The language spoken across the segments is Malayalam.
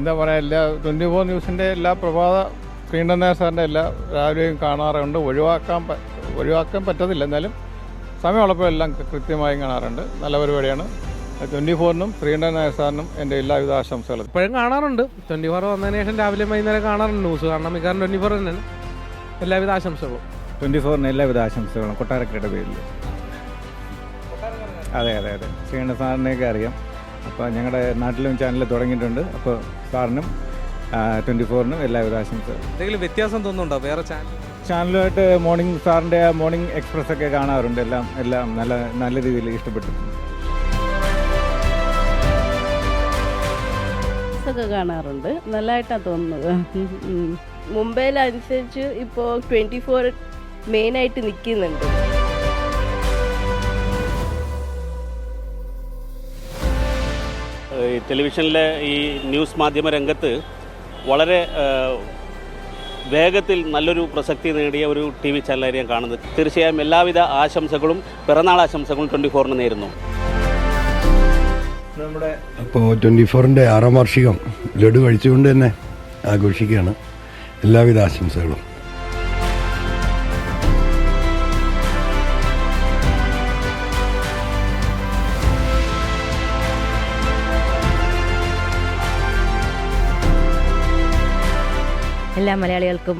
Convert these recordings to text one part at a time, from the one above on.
എന്താ പറയുക, എല്ലാ 24 ന്യൂസിൻ്റെ എല്ലാ പ്രഭാത ശ്രീകണ്ഠൻ നായർ സാറിൻ്റെ എല്ലാ രാവിലെയും കാണാറുണ്ട്. ഒഴിവാക്കാൻ പറ്റത്തില്ല, എന്നാലും സമയമുള്ളപ്പോൾ എല്ലാം കൃത്യമായും കാണാറുണ്ട്. നല്ല പരിപാടിയാണ്. 24-നും ശ്രീകണ്ഠൻ നായർ സാറിനും എൻ്റെ എല്ലാവിധ ആശംസകളും. ഇപ്പോഴും കാണാറുണ്ട്. 24 വന്നതിന് ശേഷം രാവിലെ വൈകുന്നേരം കാണാറുണ്ട് ന്യൂസ്. കാരണം മിക്കവാറും 24 തന്നെയാണ്. എല്ലാവിധ ആശംസകളും. 24-ന് എല്ലാവിധ ആശംസകളും കൊട്ടാരക്കരയുടെ പേരിൽ. അതെ ശ്രീകണ്ഠൻ സാറിനെയൊക്കെ അറിയാം. അപ്പോൾ ഞങ്ങളുടെ നാട്ടിലും ചാനൽ തുടങ്ങിയിട്ടുണ്ട്. അപ്പോൾ സാറിനും 24-നും എല്ലാവിധ ആശംസകളും. എന്തെങ്കിലും വ്യത്യാസം തോന്നുന്നുണ്ടോ വേറെ ചാനലുമായിട്ട് സാറിൻ്റെ മോർണിംഗ് എക്സ്പ്രസ് ഒക്കെ കാണാറുണ്ട്. എല്ലാം നല്ല രീതിയിൽ ഇഷ്ടപ്പെട്ടിട്ടുണ്ട്. ഒക്കെ കാണാറുണ്ട്. നല്ലതായിട്ടാണ് തോന്നുന്നത്. മുംബൈയിലനുസരിച്ച് ഇപ്പോൾ 24 മെയിനായിട്ട് നിൽക്കുന്നുണ്ട്. ടെലിവിഷനിലെ ഈ ന്യൂസ് മാധ്യമ രംഗത്ത് വളരെ വേഗത്തിൽ നല്ലൊരു പ്രസക്തി നേടിയ ഒരു TV ചാനലായി ഞാൻ കാണുന്നത്. തീർച്ചയായും എല്ലാവിധ ആശംസകളും പിറന്നാൾ ആശംസകളും 24-ന് നേരുന്നു. അപ്പോൾ 24-ൻ്റെ 6ാം വാർഷികം ലഡു കഴിച്ചുകൊണ്ട് തന്നെ ആഘോഷിക്കുകയാണ്. എല്ലാവിധ ആശംസകളും. എല്ലാ മലയാളികൾക്കും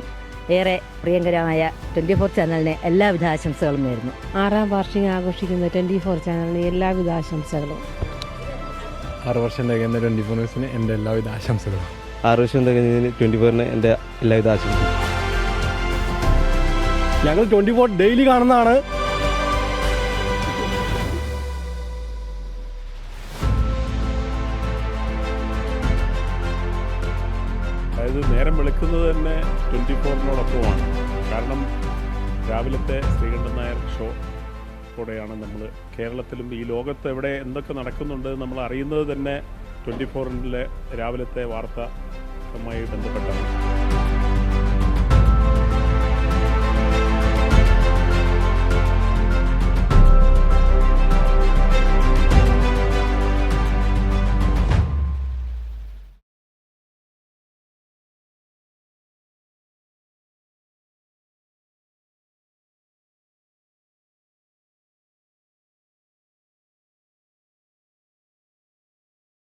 ഏറെ പ്രിയങ്കരമായ 24 ചാനലിന് എല്ലാവിധ ആശംസകളും നേരുന്നു. 6ാം വാർഷികം ആഘോഷിക്കുന്ന 24 ചാനലിന് എല്ലാവിധ ആശംസകളും. 6 വർഷം തികയുന്ന 24 ന്യൂസിന് എൻ്റെ എല്ലാവിധ ആശംസകളും. 6 വർഷം തികഞ്ഞതിന് 24-ന് എൻ്റെ എല്ലാവിധ ആശംസകളും. ഞങ്ങൾ 24 ഡെയിലി കാണുന്നതാണ്. അതായത് നേരം വെളുക്കുന്നത് തന്നെ 24-നോടൊപ്പമാണ്. കാരണം രാവിലത്തെ ശ്രീകണ്ഠൻ നായർ ഷോ കൂടെയാണ് നമ്മൾ കേരളത്തിലും ഈ ലോകത്ത് എവിടെ എന്തൊക്കെ നടക്കുന്നുണ്ട് നമ്മൾ അറിയുന്നത് തന്നെ 24-ലെ രാവിലത്തെ വാർത്തയുമായി ബന്ധപ്പെട്ടാണ്.